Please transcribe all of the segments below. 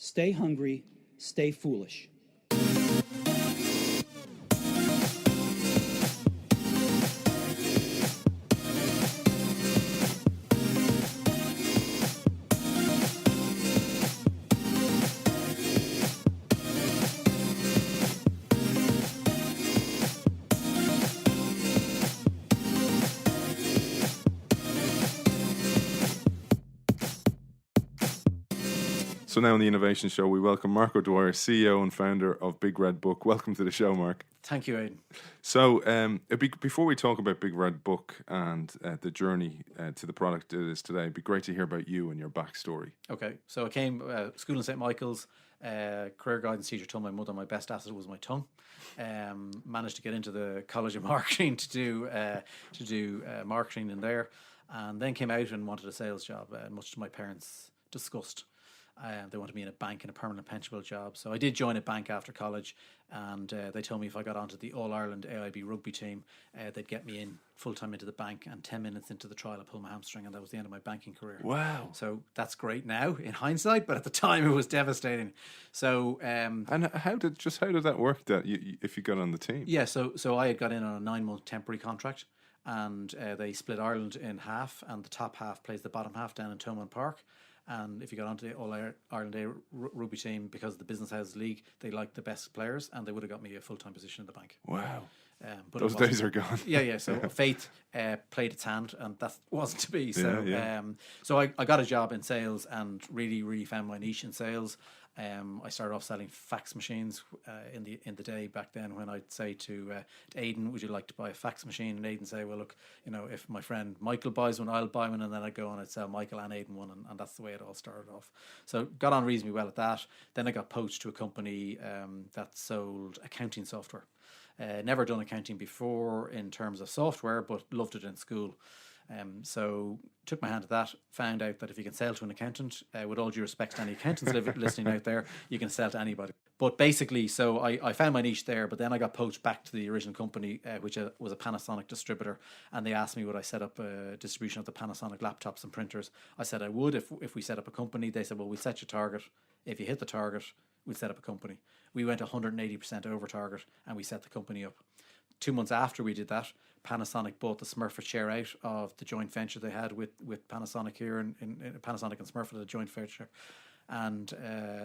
Stay hungry, stay foolish. So now on the Innovation Show, we welcome Marc O'Dwyer, CEO and founder of Big Red Book. Welcome to the show, Marc. Thank you, Aidan. So before we talk about Big Red Book and the journey to the product it is today, it'd be great to hear about you and your backstory. Okay, so I came school in St. Michael's, career guidance teacher told my mother my best asset was my tongue. Managed to get into the College of Marketing to do marketing in there, and then came out and wanted a sales job, much to my parents' disgust. They wanted me in a bank in a permanent pensionable job. So I did join a bank after college, and they told me if I got onto the All-Ireland AIB rugby team, they'd get me in full-time into the bank, and 10 minutes into the trial I pulled my hamstring, and that was the end of my banking career. Wow. So that's great now in hindsight, but at the time it was devastating. So and how did that work that if you got on the team? Yeah, so I had got in on a 9-month temporary contract, and they split Ireland in half, and the top half plays the bottom half down in Thomond Park. And if you got onto the All-Ireland rugby team, because of the Business Houses League, they liked the best players, and they would have got me a full-time position in the bank. Wow. But those days are gone. Yeah. So fate played its hand, and that wasn't to be. So, Yeah. So I got a job in sales and really found my niche in sales. I started off selling fax machines in the day back then, when I'd say to Aidan, would you like to buy a fax machine? And Aidan say, well, look, if my friend Michael buys one, I'll buy one. And then I'd go and I'd sell Michael and Aidan one, and that's the way it all started off. So got on reasonably well at that. Then I got poached to a company that sold accounting software. Never done accounting before in terms of software, but loved it in school. So took my hand at that, found out that if you can sell to an accountant, with all due respect to any accountants listening out there, you can sell to anybody. But basically, so I found my niche there, but then I got poached back to the original company, which was a Panasonic distributor, and they asked me would I set up a distribution of the Panasonic laptops and printers. I said I would if we set up a company. They said, well, we'll set your target. If you hit the target, we'll set up a company. We went 180% over target, and we set the company up. 2 months after we did that, Panasonic bought the Smurfit share out of the joint venture they had with Panasonic here, in Panasonic and Smurfit had a joint venture, and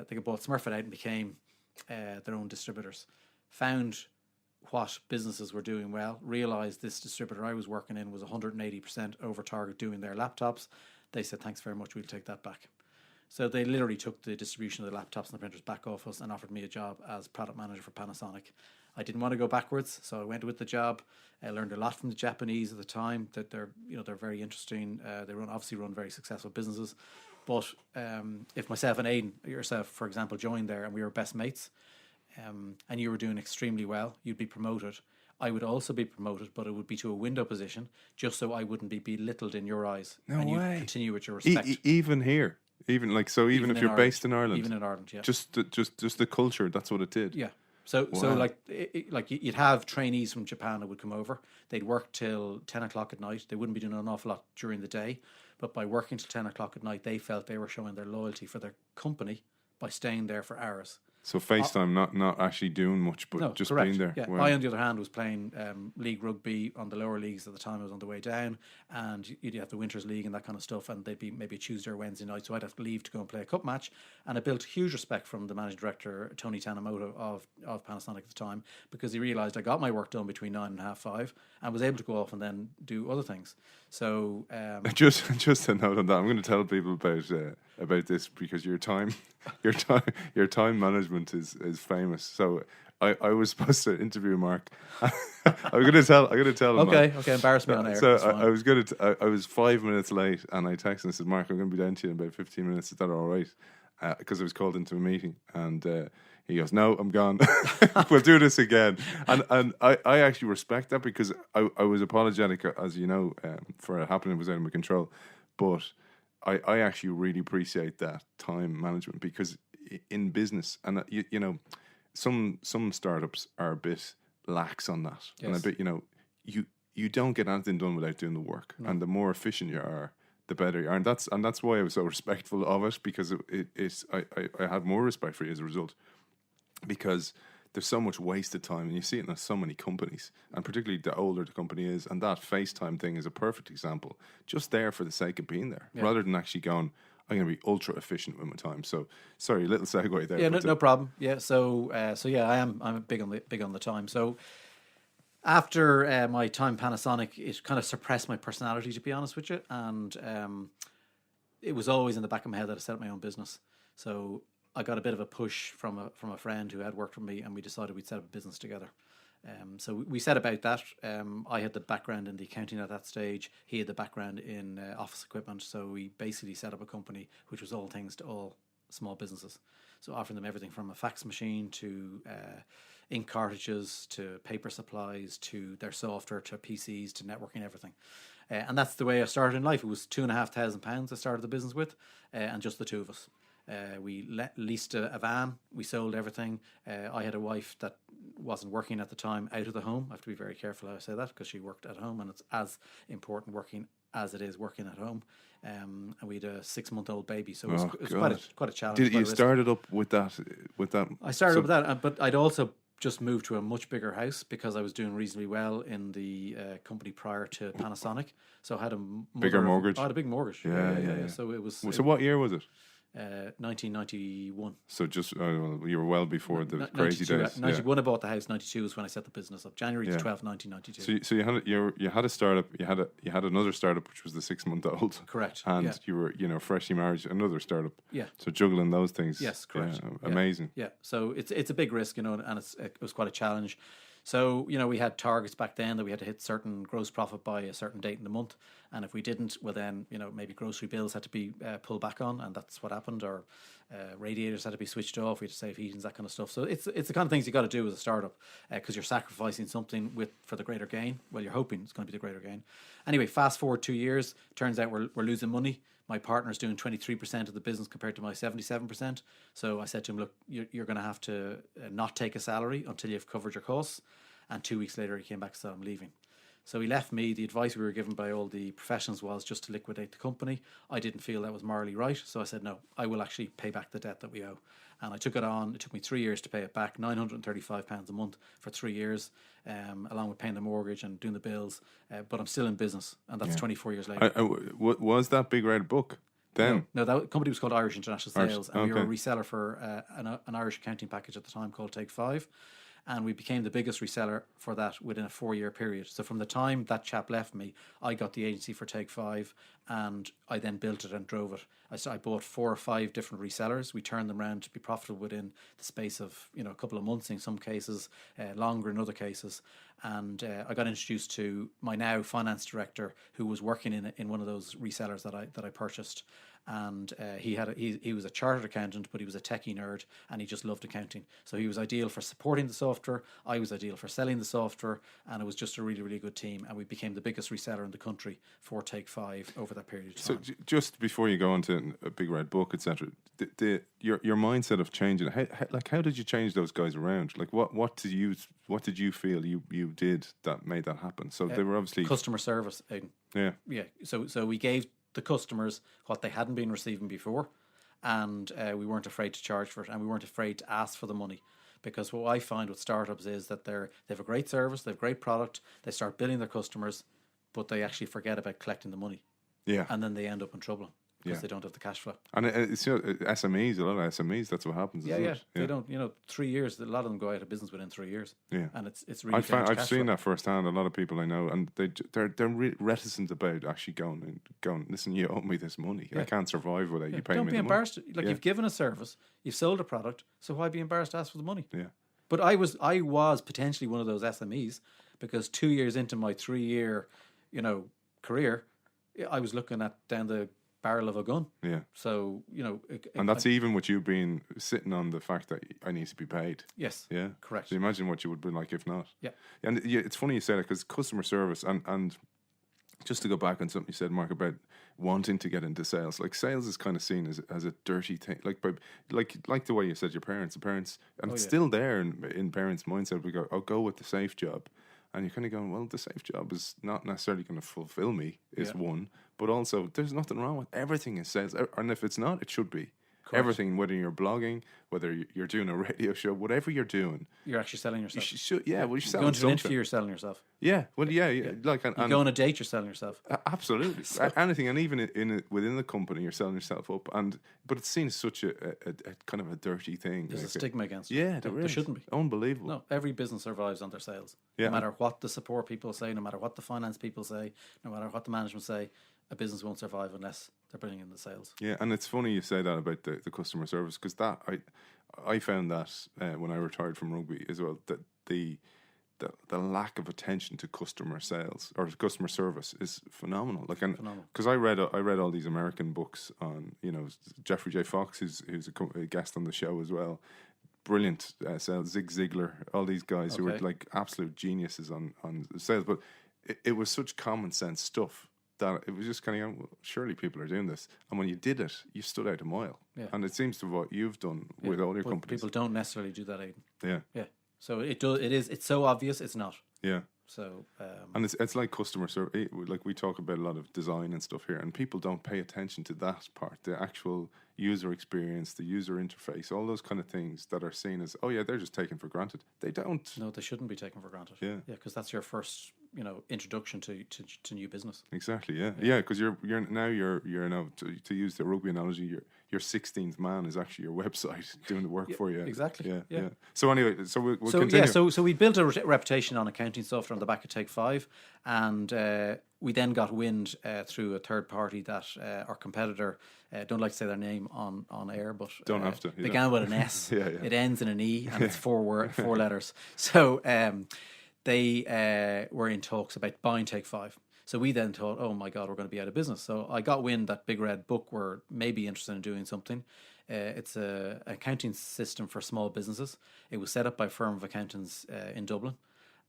they bought Smurfit out and became their own distributors. Found what businesses were doing well, realised this distributor I was working in was 180% over target doing their laptops. They said, thanks very much, we'll take that back. So they literally took the distribution of the laptops and the printers back off us and offered me a job as product manager for Panasonic. I didn't want to go backwards, so I went with the job. I learned a lot from the Japanese at the time. That they're very interesting. They obviously run very successful businesses. But if myself and Aidan, yourself for example, joined there and we were best mates, and you were doing extremely well, you'd be promoted. I would also be promoted, but it would be to a window position, just so I wouldn't be belittled in your eyes. No and way. You continue with your respect. Even here, even if you're Ireland, based in Ireland, even in Ireland, yeah. Just the culture. That's what it did. Yeah. So Wow. like you'd have trainees from Japan that would come over. They'd work till 10 o'clock at night. They wouldn't be doing an awful lot during the day, but by working till 10 o'clock at night, they felt they were showing their loyalty for their company by staying there for hours. So FaceTime, not actually doing much, but just correct. being there. Yeah. Wow. I, on the other hand, was playing league rugby on the lower leagues at the time. I was on the way down, and you'd have the Winters League and that kind of stuff, and they'd be maybe a Tuesday or Wednesday night, so I'd have to leave to go and play a cup match. And I built huge respect from the managing director, Tony Tanimoto, of Panasonic at the time, because he realised I got my work done between 9 and half 5 and was able to go off and then do other things. So just a note on that. I'm going to tell people about this because your time management is famous. So I was supposed to interview Marc. I'm going to tell him. Okay, embarrass me on air. So I was 5 minutes late, and I texted and said, Marc, I'm going to be down to you in about 15 minutes. Is that all right? Because I was called into a meeting, and he goes, no, I'm gone. We'll do this again. And I actually respect that, because I was apologetic, as you know, for it happening. It was out of my control. But I actually really appreciate that time management, because in business, and you know, some startups are a bit lax on that. Yes. And a bit, you don't get anything done without doing the work. No. And the more efficient you are, the better you are. And that's why I was so respectful of it, because I had more respect for you as a result, because there's so much wasted time, and you see it in so many companies, and particularly the older the company is, and that FaceTime thing is a perfect example. Just there for the sake of being there, rather than actually going, I'm going to be ultra efficient with my time. So sorry, a little segue there. Yeah, no problem. Yeah, so yeah, I'm big on the time. So after my time Panasonic, it kind of suppressed my personality, to be honest with you, and it was always in the back of my head that I set up my own business. So I got a bit of a push from a friend who had worked with me, and we decided we'd set up a business together. So we set about that. I had the background in the accounting at that stage. He had the background in office equipment. So we basically set up a company which was all things to all small businesses. So offering them everything from a fax machine to ink cartridges to paper supplies to their software to PCs to networking, everything. And that's the way I started in life. It was £2,500 I started the business with, and just the two of us. We leased a van. We sold everything. I had a wife that wasn't working at the time out of the home. I have to be very careful how I say that, because she worked at home, and it's as important working as it is working at home. And we had a 6-month-old baby, so it was quite a challenge. Did you started up with that? I started with that, but I'd also just moved to a much bigger house because I was doing reasonably well in the company prior to Panasonic. So I had a bigger mortgage. I had a big mortgage. Yeah. So it was. So what year was it? 1991. So just you were well before the crazy days. 91 I bought the house. 92 is when I set the business up. January 12th, 1992. So you had a startup. You had another startup which was the 6-month-old. Correct. And you were freshly married, another startup. Yeah. So juggling those things. Yes, correct. Amazing. Yeah. So it's a big risk, and it was quite a challenge. So, we had targets back then that we had to hit certain gross profit by a certain date in the month. And if we didn't, well then, maybe grocery bills had to be pulled back on, and that's what happened. Or radiators had to be switched off. We had to save heatings, that kind of stuff. So it's the kind of things you got to do as a startup, because you're sacrificing something for the greater gain. Well, you're hoping it's going to be the greater gain. Anyway, fast forward 2 years, turns out we're losing money. My partner's doing 23% of the business compared to my 77%. So I said to him, look, you're going to have to not take a salary until you've covered your costs. And 2 weeks later, he came back and said, I'm leaving. So he left me. The advice we were given by all the professionals was just to liquidate the company. I didn't feel that was morally right. So I said, no, I will actually pay back the debt that we owe. And I took it on. It took me 3 years to pay it back, £935 a month for 3 years, along with paying the mortgage and doing the bills. But I'm still in business, and that's 24 years later. Was that Big Red Book then? No, that company was called Irish International Sales, and we were a reseller for an Irish accounting package at the time called Take 5. And we became the biggest reseller for that within a 4-year period. So from the time that chap left me, I got the agency for Take 5, and I then built it and drove it. I bought 4 or 5 different resellers. We turned them around to be profitable within the space of a couple of months in some cases, longer in other cases. And I got introduced to my now finance director, who was working in one of those resellers that I purchased. And he was a chartered accountant, but he was a techie nerd, and he just loved accounting. So he was ideal for supporting the software. I was ideal for selling the software, and it was just a really, really good team. And we became the biggest reseller in the country for Take 5 over that period of time. So just before you go on to a Big Red Book, etc., your mindset of changing, how did you change those guys around? Like what did you feel you did that made that happen? So they were obviously customer service. Yeah. So we gave the customers what they hadn't been receiving before, and we weren't afraid to charge for it, and we weren't afraid to ask for the money, because what I find with startups is that they have a great service, they have great product, they start billing their customers, but they actually forget about collecting the money, and then they end up in trouble because they don't have the cash flow. And it's SMEs, a lot of SMEs, that's what happens. They don't. 3 years. A lot of them go out of business within 3 years. And it's really. I've seen that firsthand. A lot of people I know, and they're reticent about actually going. Listen, you owe me this money. I can't survive without you paying me. Don't be embarrassed. You've given a service, you've sold a product, so why be embarrassed to ask for the money? Yeah. But I was potentially one of those SMEs, because 2 years into my 3-year, career, I was looking at down the barrel of a gun. Yeah. So, and that's even with you being sitting on the fact that I need to be paid. Yes. Yeah. Correct. So imagine what you would be like if not. Yeah. And it's funny you say that, because customer service and just to go back on something you said, Mark, about wanting to get into sales. Like sales is kind of seen as a dirty thing. Like the way you said the parents, and it's still there in parents' mindset. We go with the safe job. And you're kind of going, well, the safe job is not necessarily going to fulfill me, is Yeah. one. But also, there's nothing wrong with everything is sales. And if it's not, it should be. Correct. Everything, whether you're blogging, whether you're doing a radio show, whatever you're doing, You're actually selling you yourself. should, yeah, well, you're You selling go into an something. interview, you're selling yourself. Yeah, well, yeah. Like, You and go on a date, you're selling yourself. absolutely anything, and even within the company, you're selling yourself up. But it's seen as such a kind of a dirty thing. There's a Like, stigma against it. yeah, there is. shouldn't be. Unbelievable. No, every business survives on their sales. Yeah. No matter what the support people say, no matter what the finance people say, no matter what the management say, a business won't survive unless they're bringing in the sales. Yeah, and it's funny you say that about the customer service, because that I found that when I retired from rugby as well, that the lack of attention to customer sales or customer service is phenomenal. Like, because I read all these American books on, Jeffrey J. Fox, who's a guest on the show as well. Brilliant sales. Zig Ziglar, all these guys who were Okay. like absolute geniuses on sales, but it was such common sense stuff that it was just kind of, well, surely people are doing this. And when you did it, you stood out a mile. Yeah. And it seems to what you've done with all your But companies. people don't necessarily do that, Aidan. Yeah, Yeah. So it's so obvious, it's not. yeah. So And it's like customer service. Like, we talk about a lot of design and stuff here, and people don't pay attention to that part, the actual user experience, the user interface, all those kind of things that are seen as, oh yeah, they're just taken for granted. They don't. no, they shouldn't be taken for granted. Yeah. Yeah, because that's your first, introduction to new business. Exactly. Yeah. Yeah. Because you're now, to use the rugby analogy, your 16th man is actually your website doing the work for you. exactly. Yeah. Yeah. Yeah. So anyway, so we'll So continue. so we built a reputation on accounting software on the back of Take 5, and we then got wind through a third party that our competitor, don't like to say their name on air, but Don't have to, you began with an S. Yeah, yeah. It ends in an E, and it's four letters. So they were in talks about buying Take 5. So we then thought, oh my God, we're going to be out of business. So I got wind that Big Red Book were maybe interested in doing something. It's an accounting system for small businesses. It was set up by a firm of accountants in Dublin.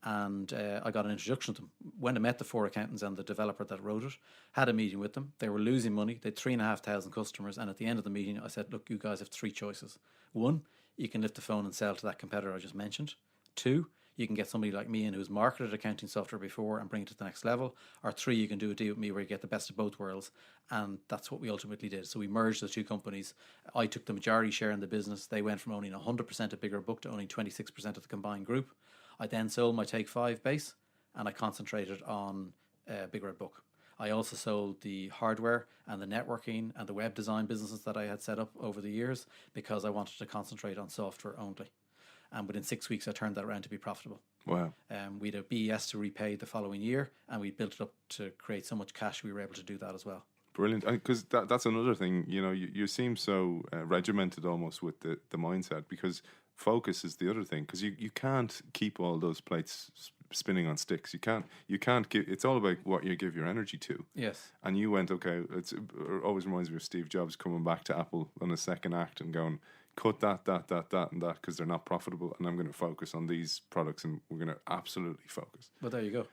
And I got an introduction to them. Went and met the 4 accountants and the developer that wrote it. Had a meeting with them. They were losing money. They had 3,500 customers. And at the end of the meeting, I said, look, you guys have 3 choices. 1, you can lift the phone and sell to that competitor I just mentioned. 2, you can get somebody like me in who's marketed accounting software before and bring it to the next level. Or 3, you can do a deal with me where you get the best of both worlds. And that's what we ultimately did. So we merged the 2 companies. I took the majority share in the business. They went from owning 100% of Bigger Book to owning 26% of the combined group. I then sold my Take 5 base, and I concentrated on Big Red Book. I also sold the hardware and the networking and the web design businesses that I had set up over the years because I wanted to concentrate on software only. And within 6 weeks, I turned that around to be profitable. Wow. We had a BES to repay the following year, and we built it up to create so much cash we were able to do that as well. Brilliant. Because that's another thing, you seem so regimented almost with the mindset, because focus is the other thing, because you can't keep all those plates spinning on sticks. You can't give, it's all about what you give your energy to. Yes. And you went, okay, it always reminds me of Steve Jobs coming back to Apple on the second act and going, cut that, and that, because they're not profitable, and I'm going to focus on these products, and we're going to absolutely focus. Well, there you go.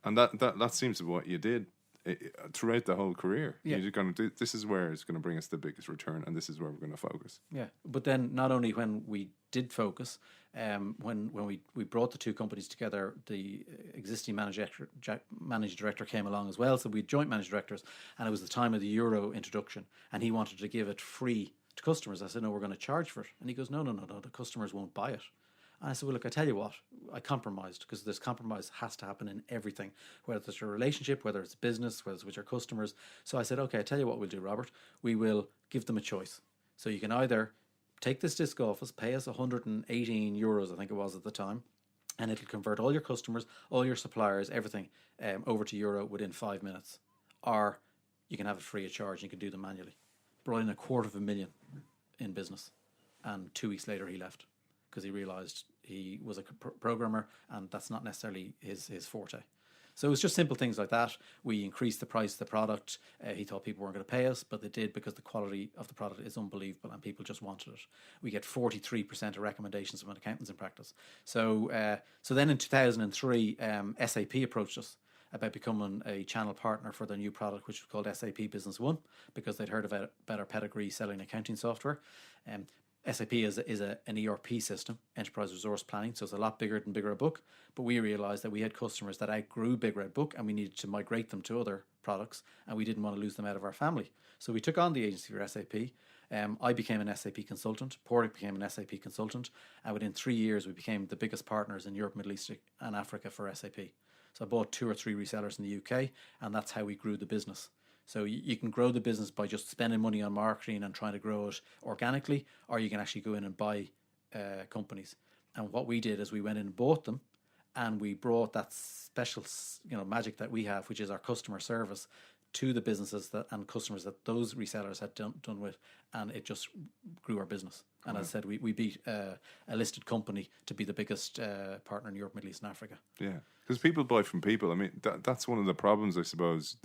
And that seems to be what you did throughout the whole career. Yeah. You're going to do, this is where it's going to bring us the biggest return, and this is where we're going to focus. Yeah, but then not only when we did focus, when we brought the 2 companies together, the existing managing director came along as well. So we had joint managing directors, and it was the time of the Euro introduction, and he wanted to give it free to customers. I said, no, we're going to charge for it. And he goes, no, the customers won't buy it. And I said, well, look, I tell you what, I compromised, because this compromise has to happen in everything, whether it's your relationship, whether it's business, whether it's with your customers. So I said, okay, I tell you what we'll do, Robert. We will give them a choice. So you can either take this disc office, pay us 118 euros, I think it was at the time, and it'll convert all your customers, all your suppliers, everything over to euro within 5 minutes. Or you can have it free of charge and you can do them manually. Brought in 250,000 in business. And 2 weeks later he left, because he realised he was a programmer and that's not necessarily his forte. So it was just simple things like that. We increased the price of the product. He thought people weren't going to pay us, but they did, because the quality of the product is unbelievable and people just wanted it. We get 43% of recommendations from accountants in practice. So then in 2003, SAP approached us about becoming a channel partner for their new product, which was called SAP Business One, because they'd heard about our pedigree selling accounting software. SAP is an ERP system, enterprise resource planning, so it's a lot bigger than Big Red Book. But we realized that we had customers that outgrew Big Red Book, and we needed to migrate them to other products, and we didn't want to lose them out of our family. So we took on the agency for SAP. I became an SAP consultant. Porrick became an SAP consultant, and within 3 years, we became the biggest partners in Europe, Middle East, and Africa for SAP. So I bought 2 or 3 resellers in the UK, and that's how we grew the business. So you can grow the business by just spending money on marketing and trying to grow it organically, or you can actually go in and buy companies. And what we did is we went in and bought them, and we brought that special, magic that we have, which is our customer service, to the businesses and customers that those resellers had done with, and it just grew our business. And as I said, we beat a listed company to be the biggest partner in Europe, Middle East, and Africa. Yeah, because people buy from people. I mean, that's one of the problems, I suppose.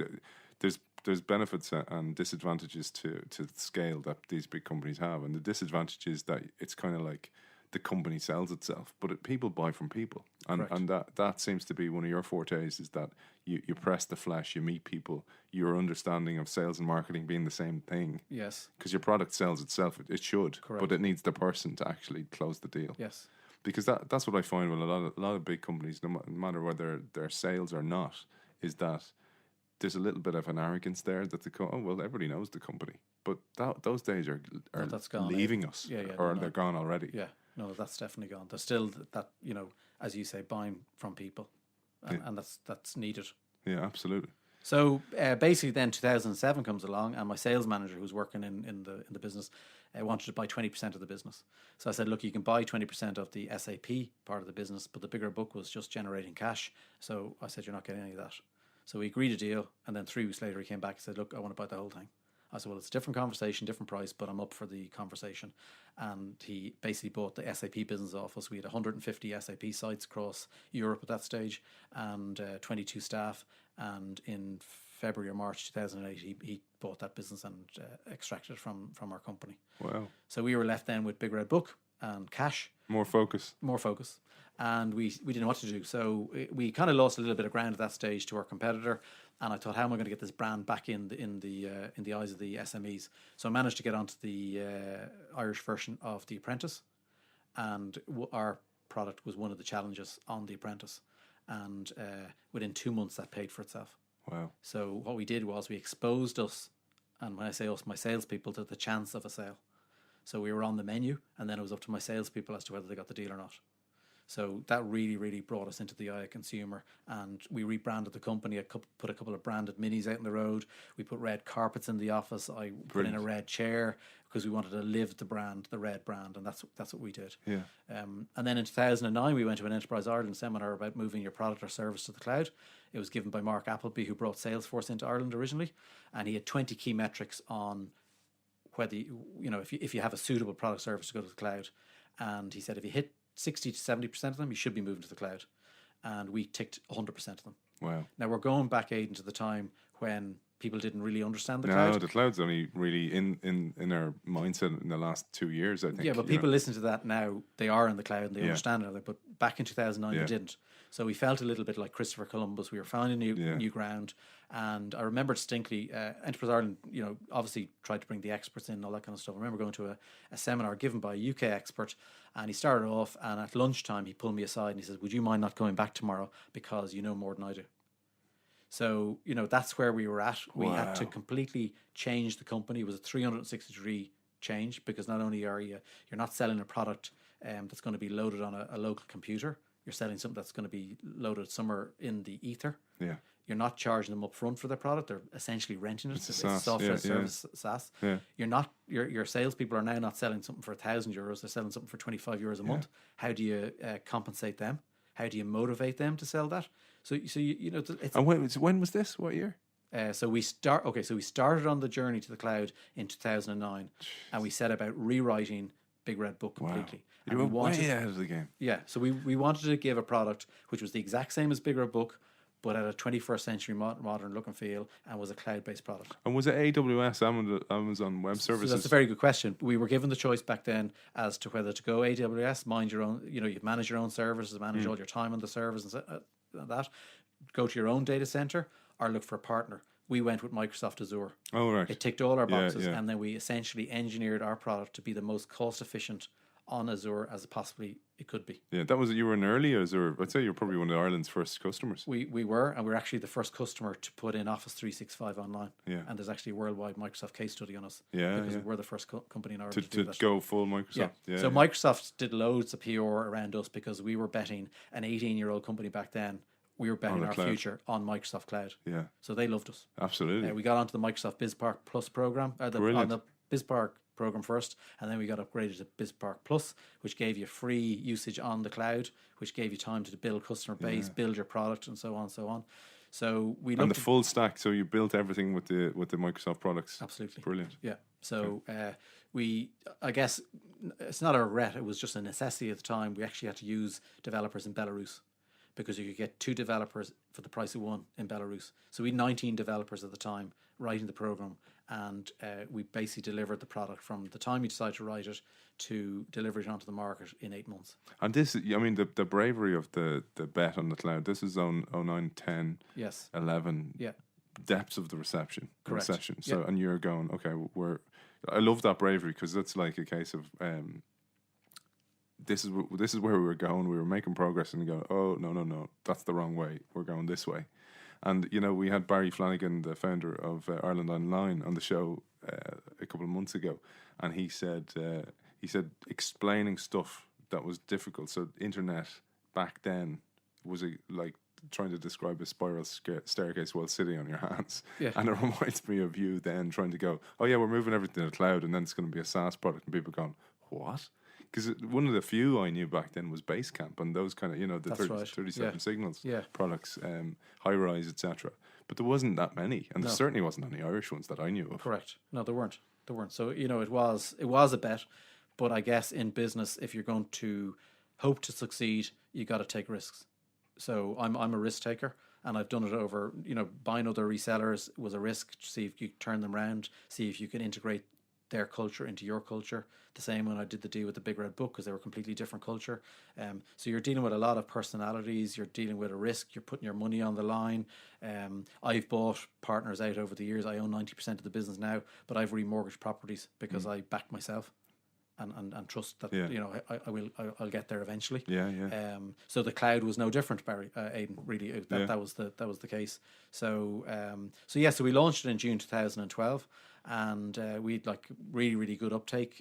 There's benefits and disadvantages to the scale that these big companies have, and the disadvantage is that it's kind of like the company sells itself, but people buy from people, and that seems to be one of your fortes, is that you press the flesh, you meet people, your understanding of sales and marketing being the same thing. Yes, because your product sells itself, it should. Correct. But it needs the person to actually close the deal. Yes, because that's what I find with a lot of big companies, no matter whether they're sales or not, is that there's a little bit of an arrogance there that they go, oh well, everybody knows the company, but those days are that's gone, leaving us, or they're gone already. Yeah, no, that's definitely gone. There's still that, as you say, buying from people, and that's needed. Yeah, absolutely. So basically, then 2007 comes along, and my sales manager, who's working in the business, wanted to buy 20% of the business. So I said, look, you can buy 20% of the SAP part of the business, but the bigger book was just generating cash. So I said, you're not getting any of that. So we agreed a deal, and then 3 weeks later he came back and said, look, I want to buy the whole thing. I said, well, it's a different conversation, different price, but I'm up for the conversation. And he basically bought the SAP business off us. We had 150 SAP sites across Europe at that stage, and 22 staff. And in February or March 2008, he bought that business and extracted it from our company. Wow. So we were left then with Big Red Book and cash. More focus. And we didn't know what to do. So we kind of lost a little bit of ground at that stage to our competitor. And I thought, how am I going to get this brand back in the eyes of the SMEs? So I managed to get onto the Irish version of The Apprentice, and our product was one of the challenges on The Apprentice. And within 2 months, that paid for itself. Wow. So what we did was we exposed us, and when I say us, my salespeople, to the chance of a sale. So we were on the menu, and then it was up to my salespeople as to whether they got the deal or not. So that really, really brought us into the eye of consumer, and we rebranded the company. Put a couple of branded minis out in the road. We put red carpets in the office. I put in a red chair because we wanted to live the brand, the red brand, and that's what we did. Yeah. And then in 2009, we went to an Enterprise Ireland seminar about moving your product or service to the cloud. It was given by Marc Appleby, who brought Salesforce into Ireland originally, and he had 20 key metrics on whether if you have a suitable product service to go to the cloud. And he said if you hit 60 to 70% of them, you should be moving to the cloud. And we ticked 100% of them. Wow. Now we're going back, Aidan, to the time when people didn't really understand the no, cloud. The cloud's only really in our mindset in the last 2 years, I think. Yeah, but people listen to that now. They are in the cloud and they understand it. But back in 2009, they didn't. So we felt a little bit like Christopher Columbus. We were finding new ground. And I remember distinctly, Enterprise Ireland, obviously tried to bring the experts in and all that kind of stuff. I remember going to a seminar given by a UK expert, and he started off, and at lunchtime he pulled me aside and he says, would you mind not coming back tomorrow because you know more than I do? So, that's where we were at. We had to completely change the company. It was a 360-degree change, because not only you're not selling a product that's going to be loaded on a local computer. You're selling something that's going to be loaded somewhere in the ether. Yeah. You're not charging them up front for their product. They're essentially renting it. It's a software service, SaaS. Yeah. Your salespeople are now not selling something for €1,000. They're selling something for €25 a month. How do you compensate them? How do you motivate them to sell that? So it's. And when was this? What year? So we started on the journey to the cloud in 2009, and we set about rewriting Big Red Book completely. Wow. You were way ahead of the game. Yeah, so we wanted to give a product which was the exact same as Big Red Book, but had a 21st century modern look and feel, and was a cloud-based product. And was it AWS, Amazon Web Services? So that's a very good question. We were given the choice back then as to whether to go AWS, mind your own, you manage your own services, manage all your time on the servers and that, go to your own data center, or look for a partner. we went with Microsoft Azure. Oh, right. It ticked all our Yeah, boxes, yeah. and then we essentially engineered our product to be the most cost efficient on Azure as possibly it could be. Yeah, that was, you were an early Azure. I'd say you're probably one of Ireland's first customers. We were, and we were actually the first customer to put in Office 365 online. Yeah. And there's actually a worldwide Microsoft case study on us. Yeah, Because yeah. we were the first company in Ireland To, to do to that. go full Microsoft. Yeah. Yeah. So yeah. Microsoft did loads of PR around us because we were betting an 18-year-old company back then. We were betting the our cloud. future on Microsoft Cloud. Yeah, So they loved us. absolutely. We got onto the Microsoft BizPark Plus program, on Brilliant. the BizPark program first, and then we got upgraded to BizPark Plus, which gave you free usage on the cloud, which gave you time to build customer base, build your product, and so on and so on. So we And looked the full stack. So you built everything with the Microsoft products. absolutely. Brilliant. Yeah. So I guess it's not a regret. It was just a necessity at the time. We actually had to use developers in Belarus because you could get 2 developers for the price of 1 in Belarus. So we had 19 developers at the time writing the program, and we basically delivered the product from the time you decide to write it to deliver it onto the market in 8 months. And this, I mean, the bravery of the bet on the cloud. This is on 09, 10, Yes. 11. Yeah. Depths of the reception. Correct. Recession. So, Yeah. and you're going, okay, I love that bravery because that's like a case of, this is where we were going. We were making progress, and you go, oh no, that's the wrong way. We're going this way. And we had Barry Flanagan, the founder of Ireland Online, on the show a couple of months ago, and he said explaining stuff that was difficult. So internet back then was like trying to describe a spiral staircase while sitting on your hands. Yeah. And it reminds me of you then trying to go, oh yeah, we're moving everything to the cloud, and then it's going to be a SaaS product, and people going, what? Because one of the few I knew back then was Basecamp and those kind of, the That's 30, right. 37 Yeah. signals Yeah. products, high rise, etc. But there wasn't that many, and there No. certainly wasn't any Irish ones that I knew of. Correct. No, there weren't. So it was a bet, but I guess in business, if you're going to hope to succeed, you got to take risks. So I'm a risk taker, and I've done it over. Buying other resellers was a risk to see if you turn them around, see if you can integrate their culture into your culture. The same when I did the deal with the Big Red Book, because they were a completely different culture. So you're dealing with a lot of personalities. You're dealing with a risk. You're putting your money on the line. I've bought partners out over the years. I own 90% of the business now, but I've remortgaged properties because I backed myself and trust that I'll get there eventually. Yeah. So the cloud was no different, Barry, Aidan. Really, that was the case. So so we launched it in June 2012. And we'd like really, really good uptake.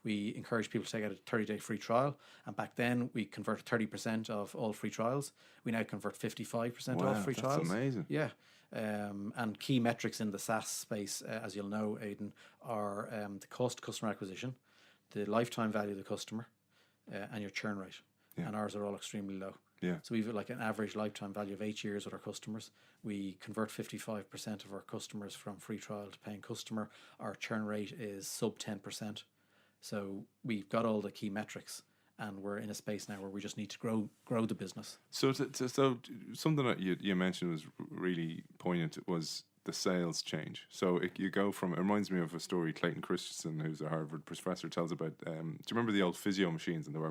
We encouraged people to take out a 30-day free trial. And back then, we converted 30% of all free trials. We now convert 55% Wow, off free that's trials. amazing. Yeah. And key metrics in the SaaS space, as you'll know, Aidan, are the cost of customer acquisition, the lifetime value of the customer, and your churn rate. Yeah. And ours are all extremely low. Yeah. So we've like an average lifetime value of 8 years with our customers. We convert 55% of our customers from free trial to paying customer. Our churn rate is sub 10%. So we've got all the key metrics, and we're in a space now where we just need to grow the business. So something that you mentioned was really poignant was the sales change. So you go from, it reminds me of a story Clayton Christensen, who's a Harvard professor, tells about, do you remember the old physio machines? And they were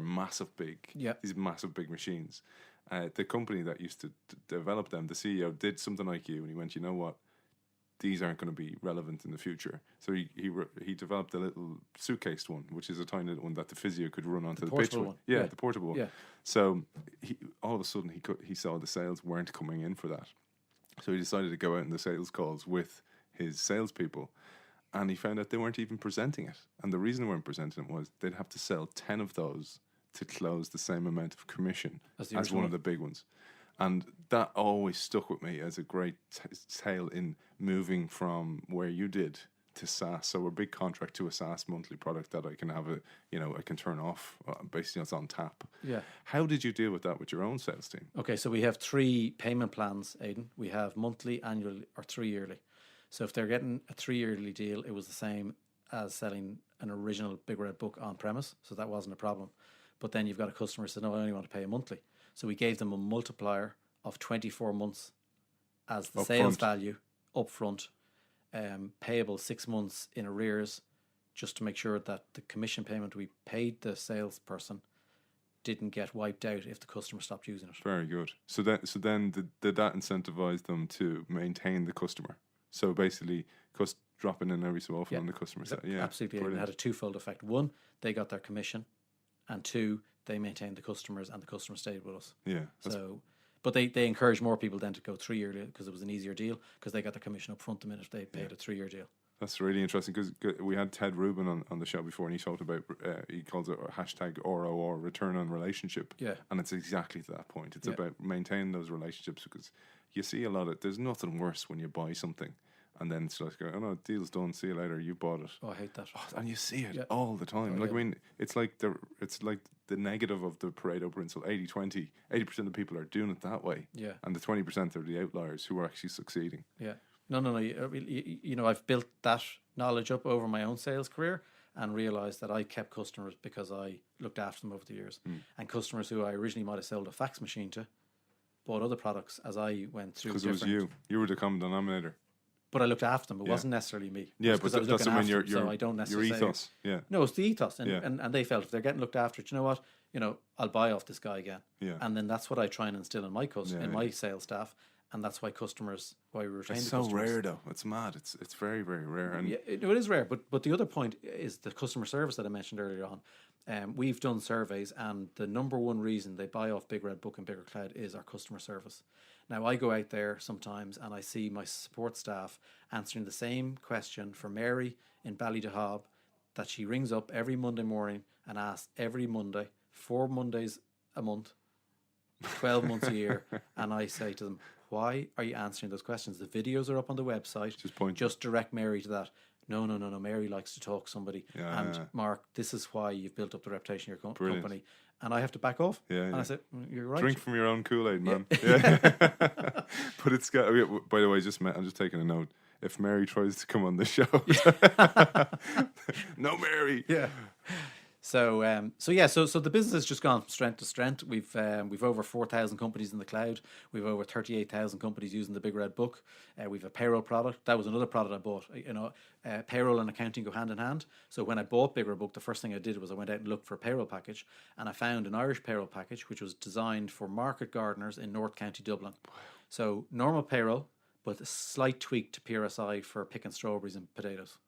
these massive big machines. The company that used to develop them, the CEO did something like you, and he went, you know what, these aren't going to be relevant in the future. So he developed a little suitcase one, which is a tiny little one that the physio could run onto the pitch portable with. one. Yeah, Yeah. the portable one. Yeah. So all of a sudden he saw the sales weren't coming in for that. So he decided to go out in the sales calls with his salespeople, and he found out they weren't even presenting it. And the reason they weren't presenting it was they'd have to sell 10 of those to close the same amount of commission As as one of the big ones. And that always stuck with me as a great tale in moving from where you did to SaaS. So a big contract to a SaaS monthly product that I can have I can turn off. Basically, it's on tap. Yeah. How did you deal with that with your own sales team? Okay, so we have 3 payment plans, Aidan. We have monthly, annual, or 3 yearly. So if they're getting a 3 yearly deal, it was the same as selling an original Big Red Book on premise. So that wasn't a problem. But then you've got a customer who says, no, I only want to pay a monthly. So we gave them a multiplier of 24 months as the sales value upfront, payable 6 months in arrears, just to make sure that the commission payment we paid the salesperson didn't get wiped out if the customer stopped using it. Very good. So then did that incentivize them to maintain the customer? So basically, dropping in every so often on the customer side. Yeah, absolutely. It had a twofold effect. One, they got their commission, and two, they maintained the customers, and the customers stayed with us. Yeah. So, but they encouraged more people then to go 3-year deal because it was an easier deal because they got their commission up front the minute they paid a 3-year deal. That's really interesting because we had Ted Rubin on the show before, and he talked about he calls it hashtag ROR, return on relationship. Yeah, and it's exactly to that point. It's about maintaining those relationships because you see a lot of. There's nothing worse when you buy something and then it's like, oh no, deal's done. See you later. You bought it. Oh, I hate that. And you see it all the time. I mean, it's like the negative of the Pareto principle. 80-20. 80% of people are doing it that way. Yeah, and the 20% are the outliers who are actually succeeding. Yeah. No. You know, I've built that knowledge up over my own sales career and realised that I kept customers because I looked after them over the years. And customers who I originally might have sold a fax machine to bought other products as I went through. Because it was you. You were the common denominator. But I looked after them. It wasn't necessarily me. Yeah, but that doesn't mean so I don't necessarily your ethos. Yeah. No, it's the ethos. And they felt if they're getting looked after, do you know what? You know, I'll buy off this guy again. Yeah. And then that's what I try and instill in my my sales staff. And that's why we retain it's the customers. so rare though. It's mad. It's very, very rare. And it is rare. But the other point is the customer service that I mentioned earlier on. We've done surveys, and the number one reason they buy off Big Red Book and Bigger Cloud is our customer service. Now, I go out there sometimes and I see my support staff answering the same question for Mary in Ballydehob that she rings up every Monday morning and asks every Monday, 4 Mondays a month, 12 months a year. And I say to them, why are you answering those questions? The videos are up on the website. Just direct Mary to that. No. Mary likes to talk to somebody. Mark, this is why you've built up the reputation of your company. And I have to back off. And I said, you're right. Drink from your own Kool-Aid, man. Yeah. But it's got. By the way, I'm just taking a note. If Mary tries to come on the show, no, Mary. Yeah. So the business has just gone from strength to strength. We've over 4,000 companies in the cloud. We've over 38,000 companies using the Big Red Book. We've a payroll product. That was another product I bought. You know, payroll and accounting go hand in hand. So when I bought Big Red Book, the first thing I did was I went out and looked for a payroll package, and I found an Irish payroll package which was designed for market gardeners in North County Dublin. So normal payroll, but a slight tweak to PRSI for picking strawberries and potatoes.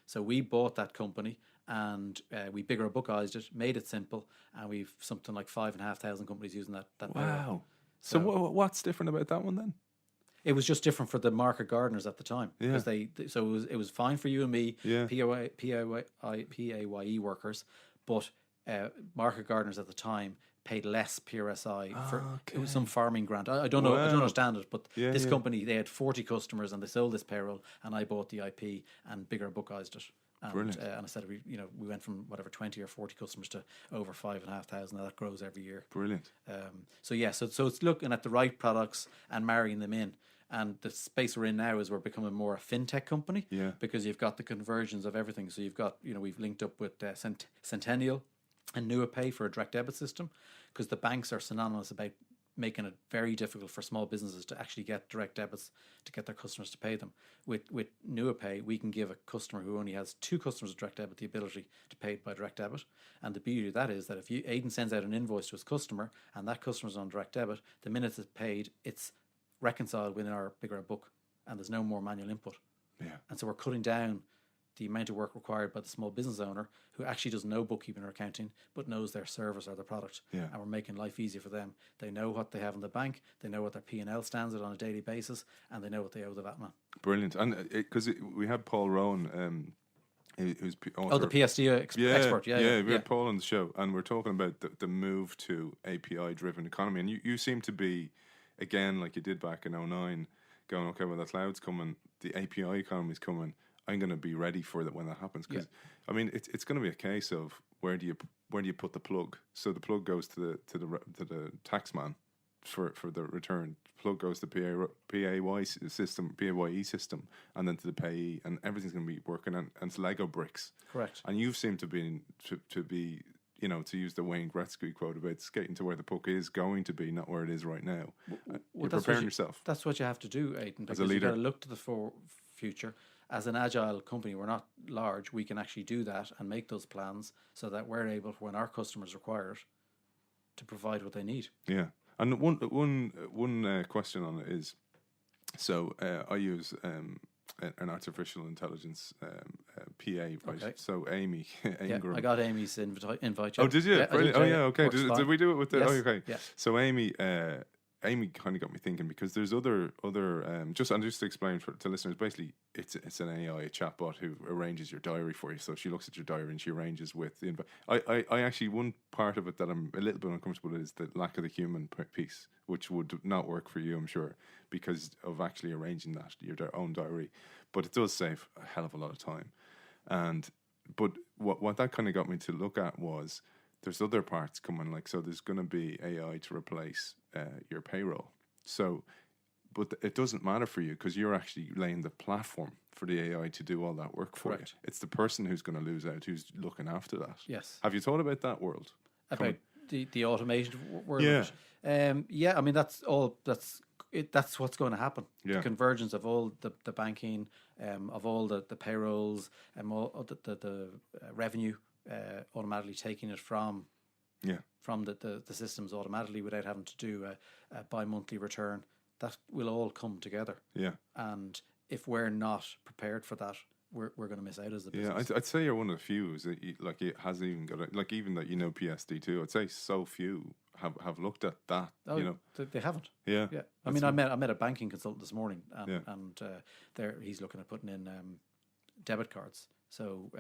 So we bought that company. And we bigger bookized it, made it simple, and we've something like 5,500 companies using that. Wow! So what's different about that one then? It was just different for the market gardeners at the time. Yeah. Because it was fine for you and me, PAYE workers, but market gardeners at the time paid less PRSI it was some farming grant. I don't know. I don't understand it, but this company, they had 40 customers and they sold this payroll, and I bought the IP and bigger bookized it. And I said we went from whatever 20 or 40 customers to over 5,500. Now that grows every year. Brilliant. So it's looking at the right products and marrying them in. And the space we're in now is we're becoming more a fintech company. Yeah. Because you've got the conversions of everything. So you've got we've linked up with Centennial and NuaPay for a direct debit system, because the banks are synonymous about making it very difficult for small businesses to actually get direct debits to get their customers to pay them. With NuaPay, we can give a customer who only has 2 customers with direct debit the ability to pay it by direct debit. And the beauty of that is that if Aidan sends out an invoice to his customer and that customer's on direct debit, the minute it's paid, it's reconciled within our bigger book, and there's no more manual input. Yeah. And so we're cutting down the amount of work required by the small business owner who actually doesn't know bookkeeping or accounting but knows their service or their product. Yeah. And we're making life easier for them. They know what they have in the bank, they know what their P&L stands at on a daily basis, and they know what they owe the VAT man. Brilliant. And because we had Paul Rowan, who's author, the PSD expert. We had Paul on the show, and we're talking about the move to API driven economy, and you seem to be, again, like you did back in 2009, going, okay, well, the cloud's coming, the API economy's coming, I'm going to be ready for that when that happens. Because I mean, it's going to be a case of where do you put the plug? So the plug goes to the tax man for the return. Plug goes to PAYE system, and then to the payee, and everything's going to be working, and it's Lego bricks. Correct. And you've seemed to be to use the Wayne Gretzky quote about skating to where the puck is going to be, not where it is right now. You're preparing yourself. That's what you have to do, Aidan. As a leader, you've got to look to the future. As an agile company, we're not large. We can actually do that and make those plans so that we're able, when our customers require it, to provide what they need. Yeah. And one question on it is, so I use an artificial intelligence PA, right? Okay. So Amy Yeah, Ingram. I got Amy's invite. Oh, did you? Yeah, I Brilliant. did, Oh, yeah, yeah. Okay. works Did fine. we do it with the? Yes, Oh, okay. yeah. So Amy kind of got me thinking, because there's other just to explain to listeners, basically it's an AI, a chatbot who arranges your diary for you. So she looks at your diary and she arranges with the invite. I actually, one part of it that I'm a little bit uncomfortable with is the lack of the human piece, which would not work for you, I'm sure, because of actually arranging that your own diary. But it does save a hell of a lot of time. But what that kind of got me to look at was, there's other parts coming, like, so there's going to be AI to replace your payroll. So, but it doesn't matter for you, because you're actually laying the platform for the AI to do all that work for Correct. you. It's the person who's going to lose out, who's looking after that. Yes. Have you thought about that world? About the automated world. Yeah. Yeah. I mean, that's all. That's what's going to happen. Yeah. The convergence of all the banking, of all the payrolls, and all the revenue, automatically taking it from the systems automatically without having to do a bi-monthly return. That will all come together. Yeah. And if we're not prepared for that, we're going to miss out as a business. Yeah, I'd say you're one of the few that like, it hasn't even got like, even that, PSD2. I'd say so few have looked at that. Oh, they haven't. Yeah. Yeah. I mean, I met a banking consultant this morning, and he's looking at putting in debit cards. So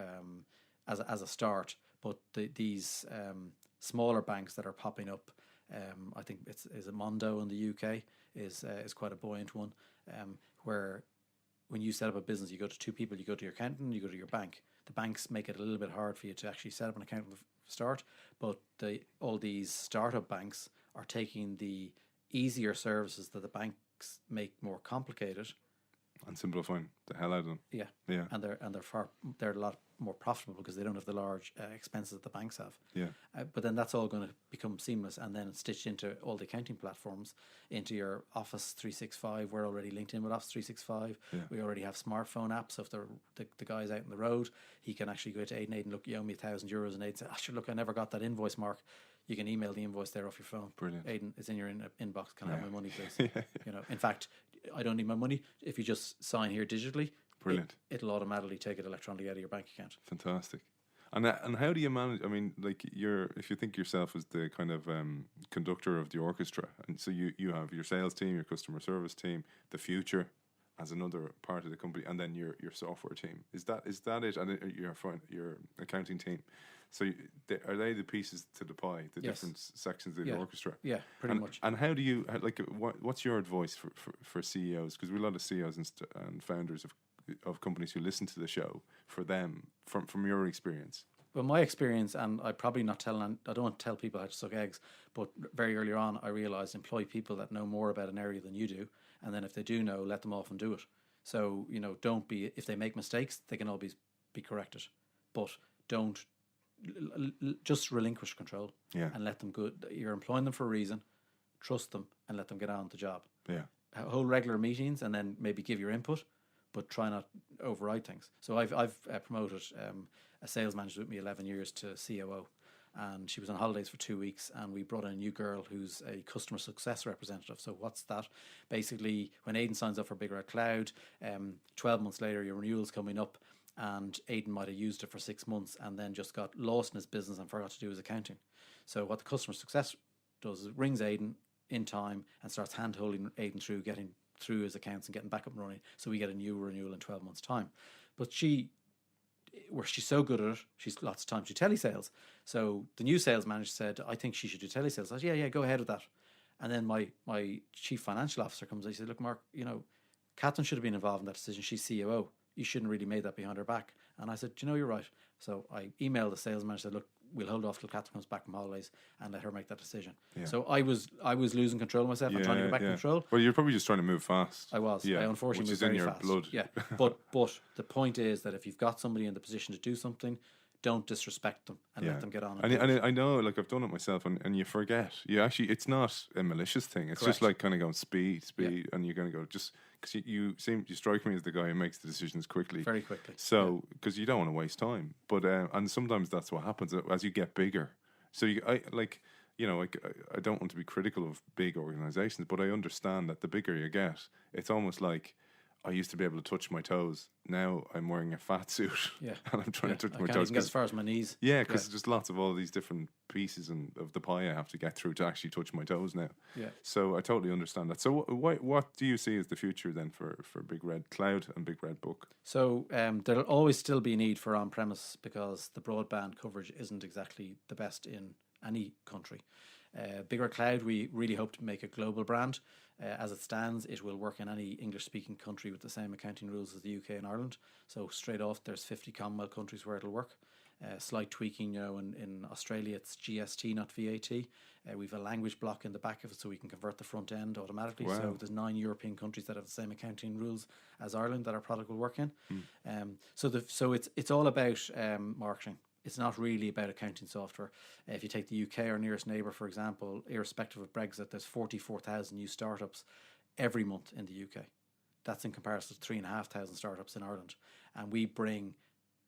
as a start, but these smaller banks that are popping up, I think is a Mondo in the UK is quite a buoyant one, where when you set up a business, you go to two people. You go to your accountant, you go to your bank. The banks make it a little bit hard for you to actually set up an account from the start, but all these startup banks are taking the easier services that the banks make more complicated and simplifying the hell out of them. Yeah. Yeah. And they're a lot more profitable because they don't have the large expenses that the banks have. Yeah. But then that's all going to become seamless, and then it's stitched into all the accounting platforms, into your Office 365. We're already linked in with Office 365. Yeah. We already have smartphone apps. So if the guy's out on the road, he can actually go to Aiden, look, you owe me €1,000, and Aiden say, sure, look, I never got that invoice, Mark. You can email the invoice there off your phone. Brilliant. Aiden, it's in your inbox. Can I have my money, please? In fact, I don't need my money. If you just sign here digitally, brilliant, it'll automatically take it electronically out of your bank account. Fantastic. And how do you manage? I mean, like, if you think yourself as the kind of conductor of the orchestra, and so you have your sales team, your customer service team, the future as another part of the company, and then your software team. Is that it? And your accounting team. So are they the pieces to the pie, the different sections of the orchestra? Yeah, pretty much. And how do you what's your advice for CEOs? Because we have a lot of CEOs and founders of companies who listen to the show. For them, from your experience. Well, my experience, and I probably I don't want to tell people how to suck eggs, but very early on I realised employ people that know more about an area than you do, and then if they do know, let them off and do it. So, don't be, if they make mistakes, they can always be corrected, but don't just relinquish control and let them go. You're employing them for a reason. Trust them and let them get on with the job. Yeah. Hold regular meetings and then maybe give your input, but try not override things. So I've promoted a sales manager with me 11 years to COO, and she was on holidays for 2 weeks, and we brought in a new girl who's a customer success representative. So what's that? Basically, when Aiden signs up for Big Red Cloud, 12 months later your renewal's coming up, and Aiden might have used it for 6 months and then just got lost in his business and forgot to do his accounting. So what the customer success does is it rings Aiden in time and starts hand-holding Aiden through getting through his accounts and getting back up and running, so we get a new renewal in 12 months' time. But she's so good at it, she's lots of time to telesales. So the new sales manager said, I think she should do telesales. I said, yeah, go ahead with that. And then my chief financial officer comes and he said, look, Mark, Catherine should have been involved in that decision. She's COO. You shouldn't really made that behind her back. And I said, you're right. So I emailed the sales manager, said, look, we'll hold off till Catherine comes back from holidays and let her make that decision. Yeah. So I was losing control of myself. I'm trying to get back control. Well, you're probably just trying to move fast. I was. I unfortunately moved very fast. Which is in your blood. Yeah. But the point is that if you've got somebody in the position to do something, don't disrespect them and let them get on. And I know, like, I've done it myself, and you forget. You actually, it's not a malicious thing. It's just like kind of going speed, and you're going to go just because you strike me as the guy who makes the decisions quickly, very quickly. So because you don't want to waste time, but and sometimes that's what happens as you get bigger. So I don't want to be critical of big organizations, but I understand that the bigger you get, it's almost like, I used to be able to touch my toes. Now I'm wearing a fat suit, Yeah. and I'm trying to touch I my can't toes. even get as far as my knees. Yeah, because there's lots of all these different pieces of the pie I have to get through to actually touch my toes now. Yeah. So I totally understand that. So what do you see as the future then for Big Red Cloud and Big Red Book? So there'll always still be a need for on-premise because the broadband coverage isn't exactly the best in any country. Big Red Cloud, we really hope to make a global brand. As it stands, it will work in any English-speaking country with the same accounting rules as the UK and Ireland. So straight off, there's 50 Commonwealth countries where it'll work. Slight tweaking, in Australia it's GST, not VAT. We've a language block in the back of it, so we can convert the front end automatically. Wow. So there's 9 European countries that have the same accounting rules as Ireland that our product will work in. So it's all about marketing. It's not really about accounting software. If you take the UK, our nearest neighbour, for example, irrespective of Brexit, there's 44,000 new startups every month in the UK. That's in comparison to 3,500 startups in Ireland. And we bring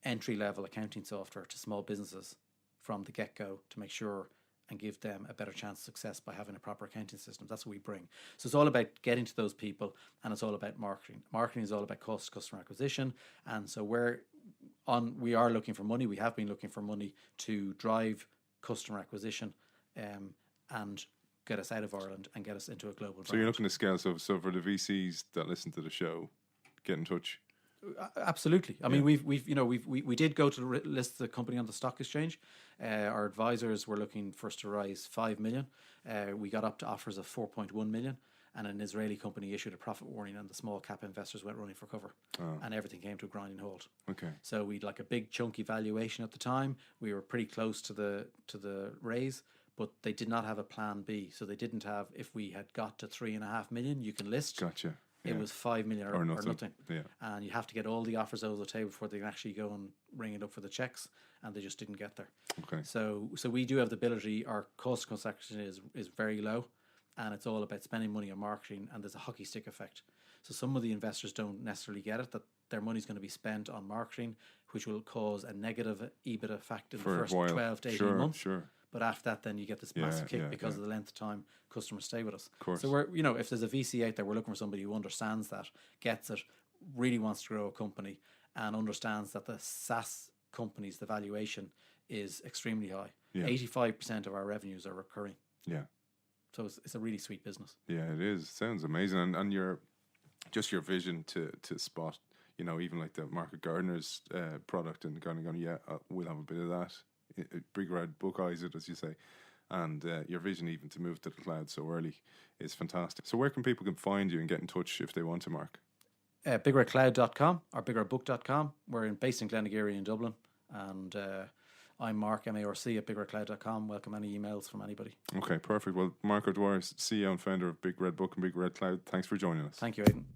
entry-level accounting software to small businesses from the get-go to make sure and give them a better chance of success by having a proper accounting system. That's what we bring. So it's all about getting to those people, and it's all about marketing. Marketing is all about customer acquisition, and so we are looking for money. We have been looking for money to drive customer acquisition and get us out of Ireland and get us into a global brand. So you're looking to scale. So for the VCs that listen to the show, get in touch. Absolutely. I mean, we did go to list the company on the stock exchange. Our advisors were looking for us to raise 5 million. We got up to offers of 4.1 million, and an Israeli company issued a profit warning, and the small cap investors went running for cover, and everything came to a grinding halt. Okay. So we'd like a big chunky valuation at the time. We were pretty close to the raise, but they did not have a plan B. So they didn't have, if we had got to 3.5 million, you can list. Gotcha. It was 5 million or nothing. Yeah. And you have to get all the offers over the table before they can actually go and ring it up for the checks, and they just didn't get there. Okay. So we do have the ability. Our cost of construction is very low, and it's all about spending money on marketing, and there's a hockey stick effect. So some of the investors don't necessarily get it, that their money's going to be spent on marketing, which will cause a negative EBITDA effect in the first 12 to 18 months. Sure. But after that, then you get this massive kick because of the length of time customers stay with us. Of course. So we're, if there's a VC out there, we're looking for somebody who understands that, gets it, really wants to grow a company, and understands that the SaaS companies, the valuation is extremely high. Yeah. 85% of our revenues are recurring. Yeah. So it's a really sweet business. Yeah, it is. Sounds amazing. And your vision to spot, even like the Market Gardener's product and going, we'll have a bit of that. Big Red Book eyes it, as you say. And your vision even to move to the cloud so early is fantastic. So where can people find you and get in touch if they want to, Mark? BigRedCloud.com or BigRedBook.com. We're based in Glenageary in Dublin. And I'm Marc, MARC, at BigRedCloud.com. Welcome any emails from anybody. Okay, perfect. Well, Marc O'Dwyer, CEO and founder of Big Red Book and Big Red Cloud, thanks for joining us. Thank you, Aidan.